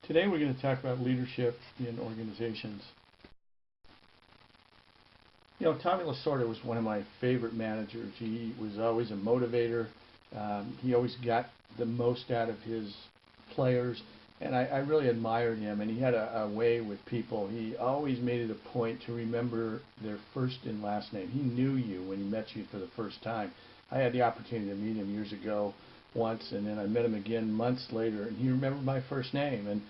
Today we're going to talk about leadership in organizations. You know, Tommy Lasorda was one of my favorite managers. He was always a motivator. He always got the most out of his players, and I really admired him. And he had a way with people. He always made it a point to remember their first and last name. He knew you when he met you for the first time. I had the opportunity to meet him years ago once, and then I met him again months later, and he remembered my first name. And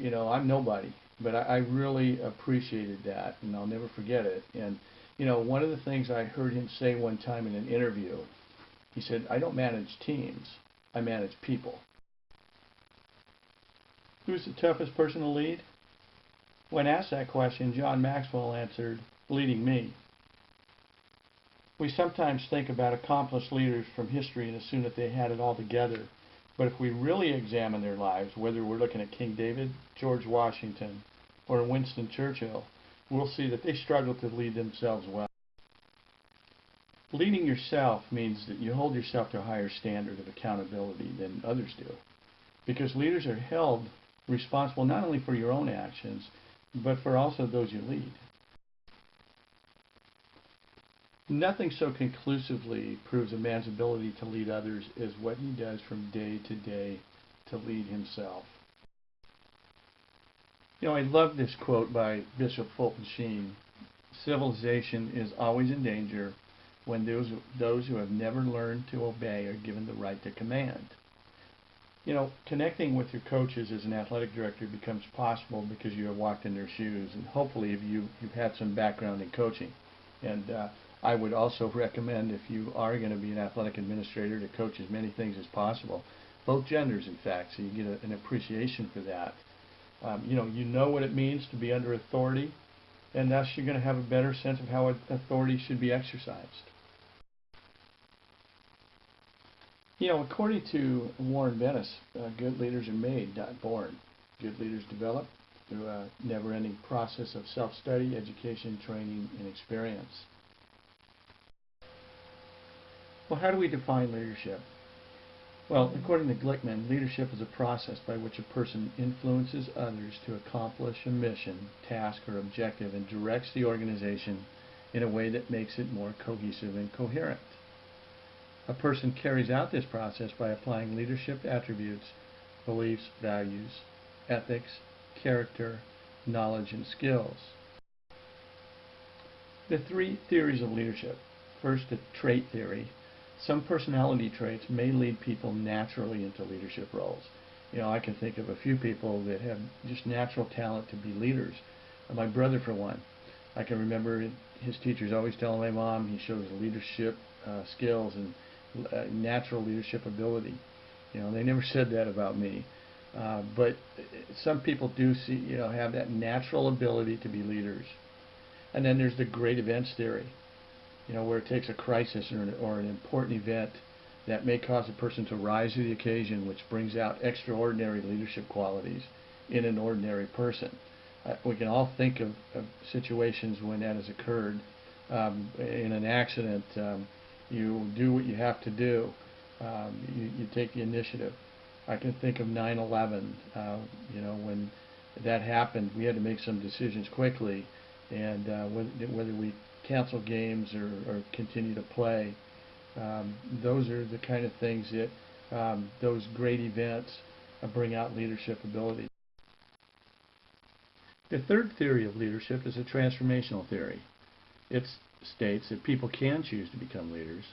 you know, I'm nobody, but I really appreciated that, and I'll never forget it. And you know, one of the things I heard him say one time in an interview, he said, "I don't manage teams, I manage people." Who's the toughest person to lead? When asked that question, John Maxwell answered, "Leading me." We sometimes think about accomplished leaders from history and assume that they had it all together. But if we really examine their lives, whether we're looking at King David, George Washington, or Winston Churchill, we'll see that they struggled to lead themselves well. Leading yourself means that you hold yourself to a higher standard of accountability than others do. Because leaders are held responsible not only for your own actions, but for also those you lead. Nothing so conclusively proves a man's ability to lead others as what he does from day to day to lead himself. You know, I love this quote by Bishop Fulton Sheen. "Civilization is always in danger when those who have never learned to obey are given the right to command." You know, connecting with your coaches as an athletic director becomes possible because you have walked in their shoes, and hopefully you've had some background in coaching. And I would also recommend, if you are going to be an athletic administrator, to coach as many things as possible, both genders, in fact, so you get an appreciation for that. You know what it means to be under authority, and thus you're going to have a better sense of how authority should be exercised. You know, according to Warren Bennis, good leaders are made, not born. Good leaders develop through a never-ending process of self-study, education, training, and experience. Well, how do we define leadership? Well, according to Glickman, leadership is a process by which a person influences others to accomplish a mission, task, or objective and directs the organization in a way that makes it more cohesive and coherent. A person carries out this process by applying leadership attributes, beliefs, values, ethics, character, knowledge, and skills. The three theories of leadership. First, the trait theory. Some personality traits may lead people naturally into leadership roles. You know, I can think of a few people that have just natural talent to be leaders. My brother, for one. I can remember his teachers always telling my mom he shows leadership skills and natural leadership ability. You know, they never said that about me. But some people do have that natural ability to be leaders. And then there's the great events theory. You know, where it takes a crisis or an important event that may cause a person to rise to the occasion, which brings out extraordinary leadership qualities in an ordinary person. We can all think of situations when that has occurred. In an accident, you do what you have to do. You take the initiative. I can think of 9/11. You know, when that happened, we had to make some decisions quickly, and whether we cancel games or continue to play. Those are the kind of things that those great events bring out leadership ability. The third theory of leadership is a transformational theory. It states that people can choose to become leaders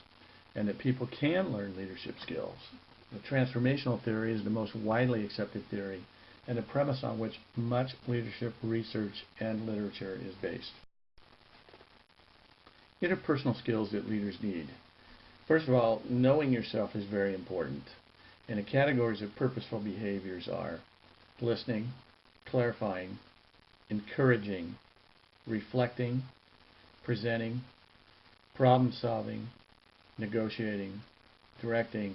and that people can learn leadership skills. The transformational theory is the most widely accepted theory and the premise on which much leadership research and literature is based. Interpersonal skills that leaders need. First of all, knowing yourself is very important. And the categories of purposeful behaviors are listening, clarifying, encouraging, reflecting, presenting, problem solving, negotiating, directing,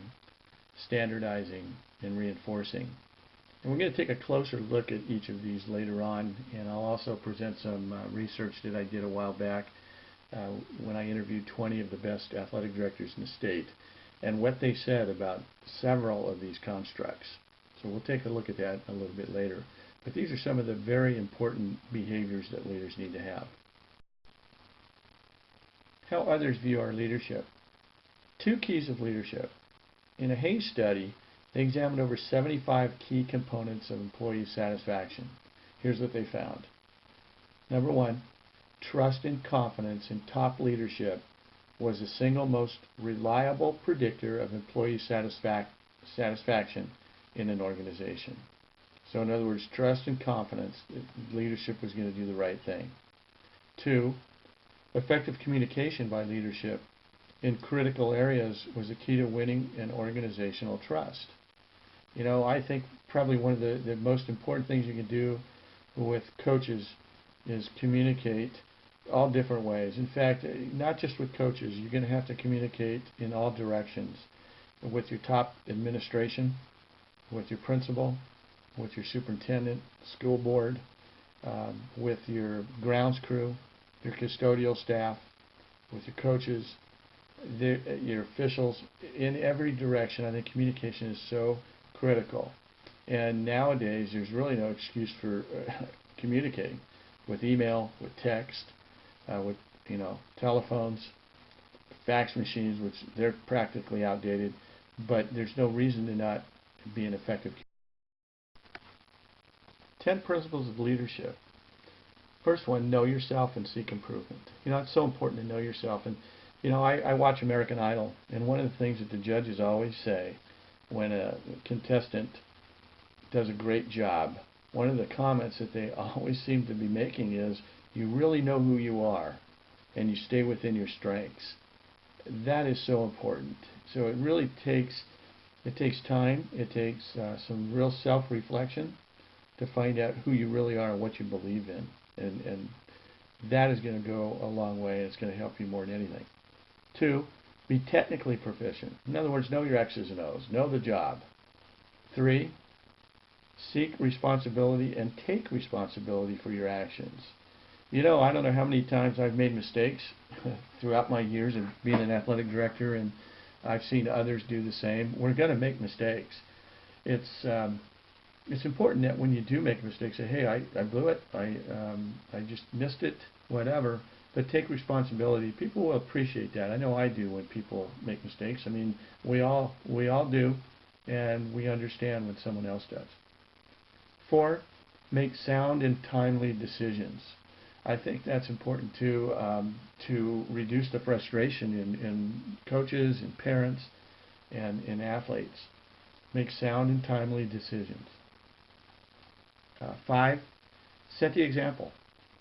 standardizing, and reinforcing. And we're going to take a closer look at each of these later on, and I'll also present some research that I did a while back when I interviewed 20 of the best athletic directors in the state, and what they said about several of these constructs. So we'll take a look at that a little bit later. But these are some of the very important behaviors that leaders need to have. How others view our leadership. 2 keys of leadership. In a Hayes study, they examined over 75 key components of employee satisfaction. Here's what they found. Number 1, trust and confidence in top leadership was the single most reliable predictor of employee satisfaction in an organization. So in other words, trust and confidence that leadership was going to do the right thing. 2, effective communication by leadership in critical areas was the key to winning an organizational trust. You know, I think probably one of the most important things you can do with coaches is communicate all different ways. In fact, not just with coaches, you're going to have to communicate in all directions with your top administration, with your principal, with your superintendent, school board, with your grounds crew, your custodial staff, with your coaches, your officials. In every direction, I think communication is so critical. And nowadays, there's really no excuse for communicating with email, with text, with telephones, fax machines, which they're practically outdated. But there's no reason to not be an effective. 10 principles of leadership. First one, know yourself and seek improvement. You know, it's so important to know yourself. And you know, I watch American Idol, and one of the things that the judges always say when a contestant does a great job, one of the comments that they always seem to be making is, you really know who you are, and you stay within your strengths. That is so important. So it really takes time. It takes some real self-reflection to find out who you really are and what you believe in. And that is going to go a long way, and it's going to help you more than anything. 2, be technically proficient. In other words, know your X's and O's. Know the job. 3, seek responsibility and take responsibility for your actions. You know, I don't know how many times I've made mistakes throughout my years of being an athletic director, and I've seen others do the same. We're going to make mistakes. It's important that when you do make mistakes, say, hey, I blew it, I just missed it, whatever, but take responsibility. People will appreciate that. I know I do when people make mistakes. I mean, we all do, and we understand when someone else does. 4, make sound and timely decisions. I think that's important too, to reduce the frustration in coaches and parents and in athletes. Make sound and timely decisions. 5, set the example.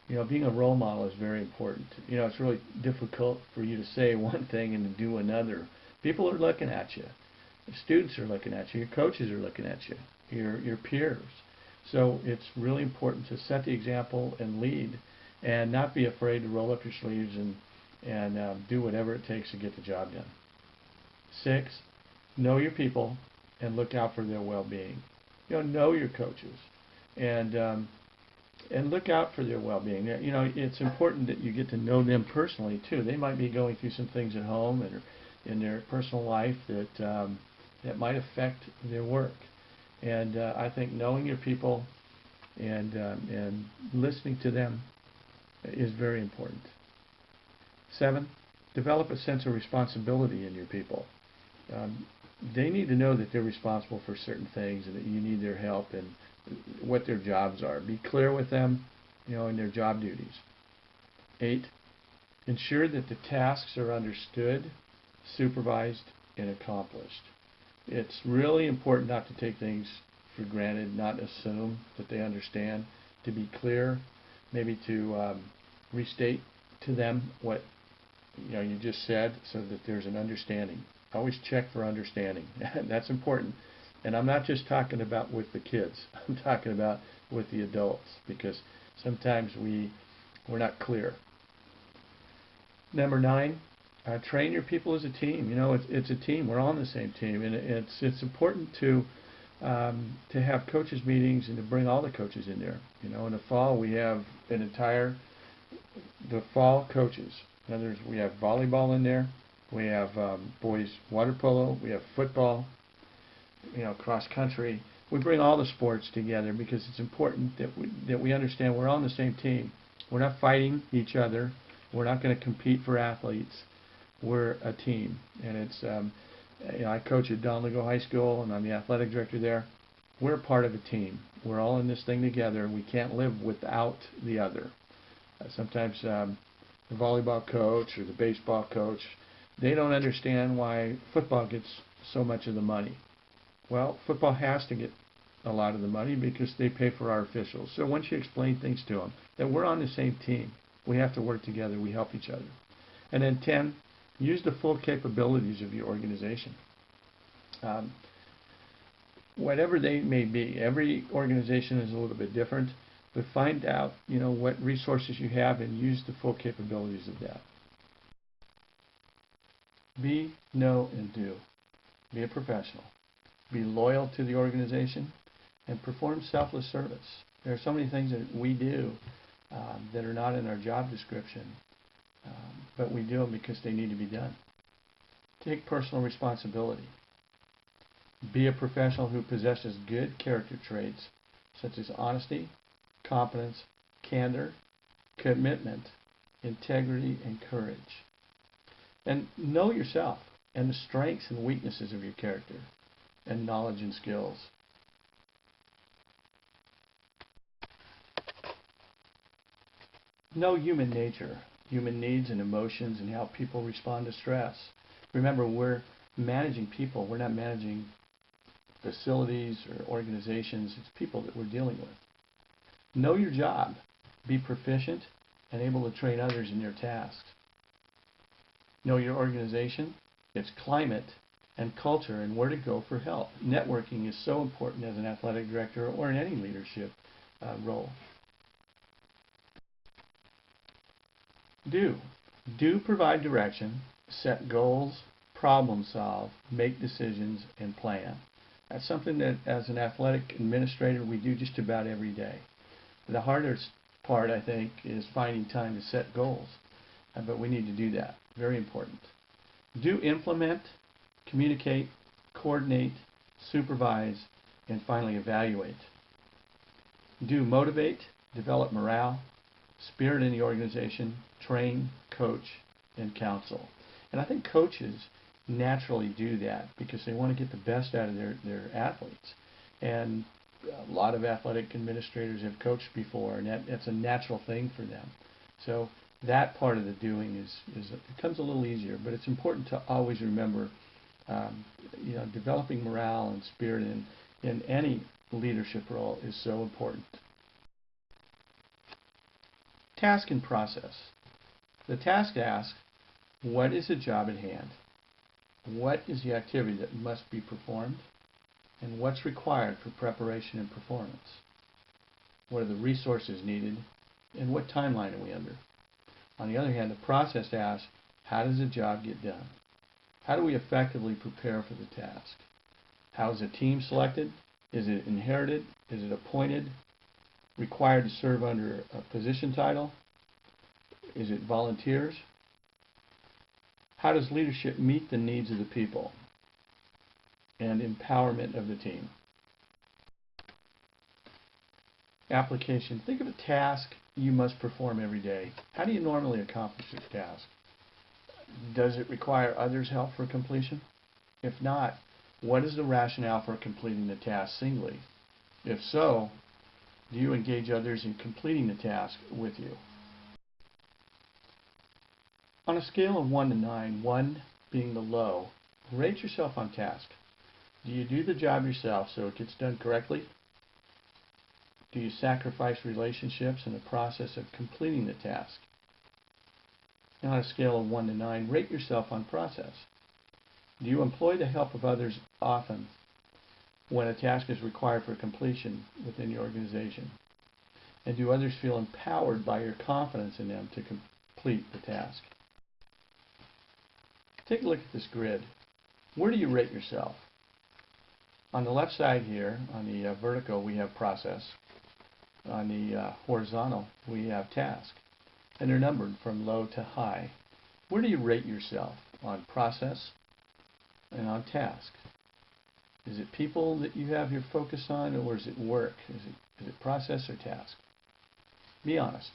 You know, being a role model is very important. You know, it's really difficult for you to say one thing and to do another. People are looking at you. The students are looking at you. Your coaches are looking at you. Your peers. So it's really important to set the example and lead, and not be afraid to roll up your sleeves and do whatever it takes to get the job done. 6, know your people and look out for their well-being. You know your coaches and look out for their well-being. You know, it's important that you get to know them personally too. They might be going through some things at home and in their personal life that might affect their work. And I think knowing your people and listening to them is very important. 7, develop a sense of responsibility in your people. They need to know that they're responsible for certain things and that you need their help and what their jobs are. Be clear with them, you know, in their job duties. 8, ensure that the tasks are understood, supervised, and accomplished. It's really important not to take things for granted, not assume that they understand, to be clear, maybe to restate to them what you just said, so that there's an understanding. Always check for understanding. That's important. And I'm not just talking about with the kids. I'm talking about with the adults, because sometimes we're not clear. Number 9, train your people as a team. You know, it's a team. We're all on the same team, and it's important to have coaches meetings and to bring all the coaches in there. You know, in the fall we have the fall coaches. In other words, we have volleyball in there. We have boys water polo. We have football. cross country. We bring all the sports together because it's important that we understand we're all on the same team. We're not fighting each other. We're not going to compete for athletes. We're a team, and it's I coach at Don Ligo High School, and I'm the athletic director there. We're a part of a team. We're all in this thing together. We can't live without the other. Sometimes the volleyball coach or the baseball coach, they don't understand why football gets so much of the money. Well, football has to get a lot of the money because they pay for our officials. So once you explain things to them, that we're on the same team, we have to work together, we help each other. And then 10, use the full capabilities of your organization. Whatever they may be, every organization is a little bit different, but find out, what resources you have and use the full capabilities of that. Be, know, and do. Be a professional. Be loyal to the organization and perform selfless service. There are so many things that we do that are not in our job description, but we do them because they need to be done. Take personal responsibility. Be a professional who possesses good character traits such as honesty, competence, candor, commitment, integrity, and courage. And know yourself and the strengths and weaknesses of your character and knowledge and skills. Know human nature, human needs and emotions, and how people respond to stress. Remember, we're managing people. We're not managing facilities or organizations. It's people that we're dealing with. Know your job. Be proficient and able to train others in your tasks. Know your organization, its climate, and culture, and where to go for help. Networking is so important as an athletic director or in any leadership role. Do provide direction, set goals, problem solve, make decisions, and plan. That's something that as an athletic administrator we do just about every day. The hardest part, I think, is finding time to set goals, but we need to do that. Very important. Do implement, communicate, coordinate, supervise, and finally evaluate. Do motivate, develop morale, spirit in the organization, train, coach, and counsel. And I think coaches naturally do that because they want to get the best out of their athletes. And a lot of athletic administrators have coached before, and that's a natural thing for them. So that part of the doing it becomes a little easier, but it's important to always remember, developing morale and spirit in any leadership role is so important. Task and process. The task asks, what is the job at hand? What is the activity that must be performed? And what's required for preparation and performance? What are the resources needed? And what timeline are we under? On the other hand, the process asks, how does the job get done? How do we effectively prepare for the task? How is a team selected? Is it inherited? Is it appointed? Required to serve under a position title? Is it volunteers? How does leadership meet the needs of the people and empowerment of the team? Application. Think of a task you must perform every day. How do you normally accomplish this task? Does it require others' help for completion? If not, what is the rationale for completing the task singly? If so, do you engage others in completing the task with you? On a scale of 1 to 9, 1 being the low, rate yourself on task. Do you do the job yourself so it gets done correctly? Do you sacrifice relationships in the process of completing the task? And on a scale of 1 to 9, rate yourself on process. Do you employ the help of others often when a task is required for completion within your organization? And do others feel empowered by your confidence in them to complete the task? Take a look at this grid. Where do you rate yourself? On the left side here, on the vertical, we have process. On the horizontal, we have task. And they're numbered from low to high. Where do you rate yourself? On process and on task. Is it people that you have your focus on, or is it work? Is it process or task? Be honest.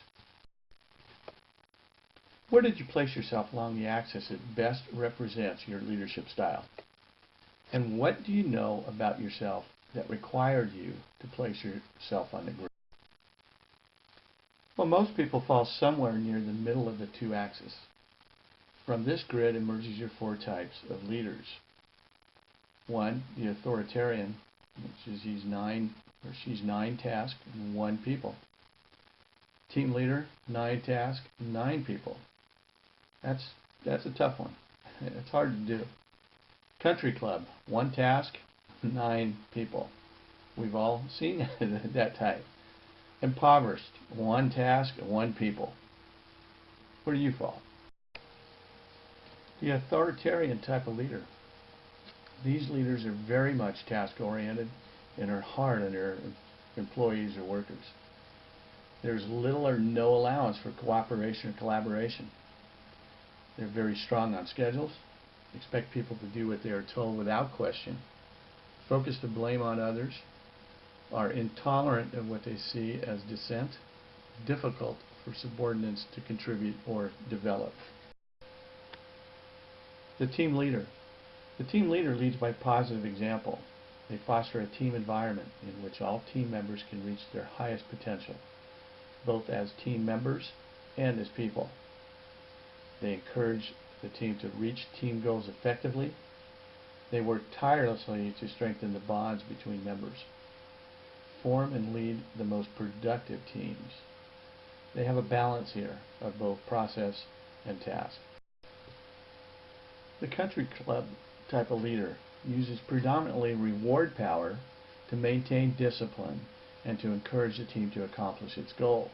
Where did you place yourself along the axis that best represents your leadership style? And what do you know about yourself that required you to place yourself on the grid? Well, most people fall somewhere near the middle of the two axes. From this grid emerges your four types of leaders. One, the authoritarian, which is she's nine tasks and 1 people. Team leader, 9 tasks, 9 people. That's a tough one. It's hard to do. Country club, 1 task, 9 people. We've all seen that type. Impoverished, 1 task, 1 people. Where do you fall? The authoritarian type of leader. These leaders are very much task-oriented and are hard on their employees or workers. There's little or no allowance for cooperation or collaboration. They're very strong on schedules, expect people to do what they are told without question, focus the blame on others, are intolerant of what they see as dissent, difficult for subordinates to contribute or develop. The team leader. The team leader leads by positive example. They foster a team environment in which all team members can reach their highest potential, both as team members and as people. They encourage the team to reach team goals effectively. They work tirelessly to strengthen the bonds between members. Form and lead the most productive teams. They have a balance here of both process and task. The country club type of leader uses predominantly reward power to maintain discipline and to encourage the team to accomplish its goals.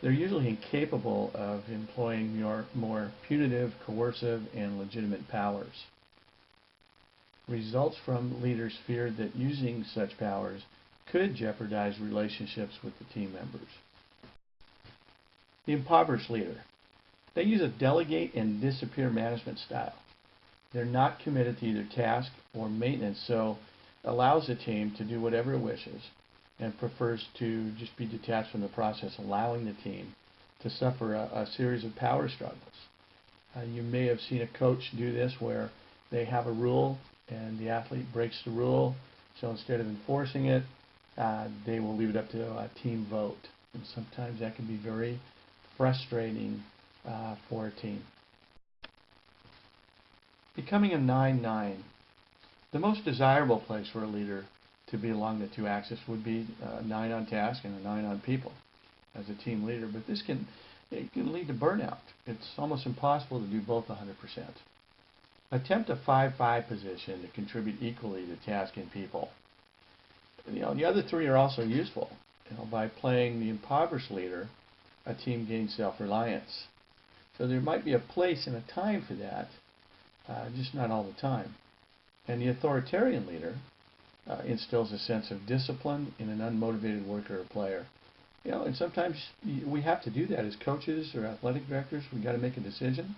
They're usually incapable of employing more punitive, coercive, and legitimate powers. Results from leaders fear that using such powers could jeopardize relationships with the team members. The impoverished leader. They use a delegate and disappear management style. They're not committed to either task or maintenance, so allows the team to do whatever it wishes and prefers to just be detached from the process, allowing the team to suffer a series of power struggles. You may have seen a coach do this where they have a rule and the athlete breaks the rule, so instead of enforcing it, they will leave it up to a team vote. And sometimes that can be very frustrating for a team. Becoming a 9-9. The most desirable place for a leader to be along the two axes would be 9 on task and a 9 on people as a team leader, but this can lead to burnout. It's almost impossible to do both 100%. Attempt a 5-5 position to contribute equally to task and people. The other 3 are also useful. By playing the impoverished leader, a team gains self-reliance. So there might be a place and a time for that, just not all the time. And the authoritarian leader instills a sense of discipline in an unmotivated worker or player. And sometimes we have to do that as coaches or athletic directors. We've got to make a decision,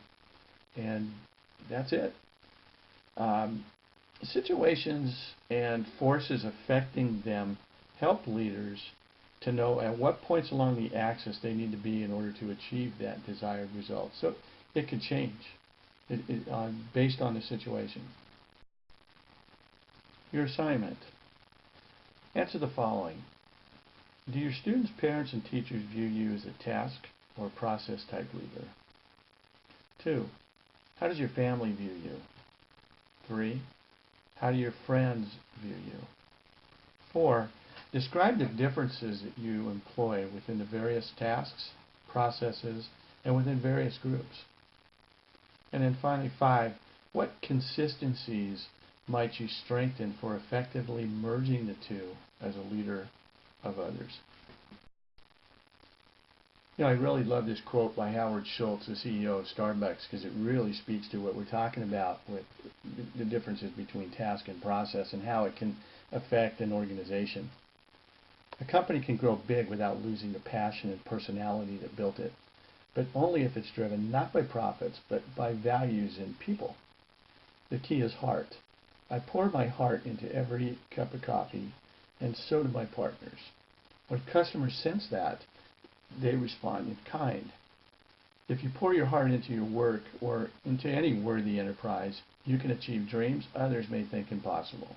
and that's it. Situations and forces affecting them help leaders to know at what points along the axis they need to be in order to achieve that desired result. So it could change based on the situation. Your assignment. Answer the following. Do your students, parents, and teachers view you as a task or process type leader? 2. How does your family view you? 3. How do your friends view you? 4. Describe the differences that you employ within the various tasks, processes, and within various groups. And then finally, 5. What consistencies might you strengthen for effectively merging the two as a leader of others? I really love this quote by Howard Schultz, the CEO of Starbucks, because it really speaks to what we're talking about with the differences between task and process and how it can affect an organization. A company can grow big without losing the passion and personality that built it, but only if it's driven not by profits, but by values and people. The key is heart. I pour my heart into every cup of coffee, and so do my partners. When customers sense that, they respond in kind. If you pour your heart into your work or into any worthy enterprise, you can achieve dreams others may think impossible.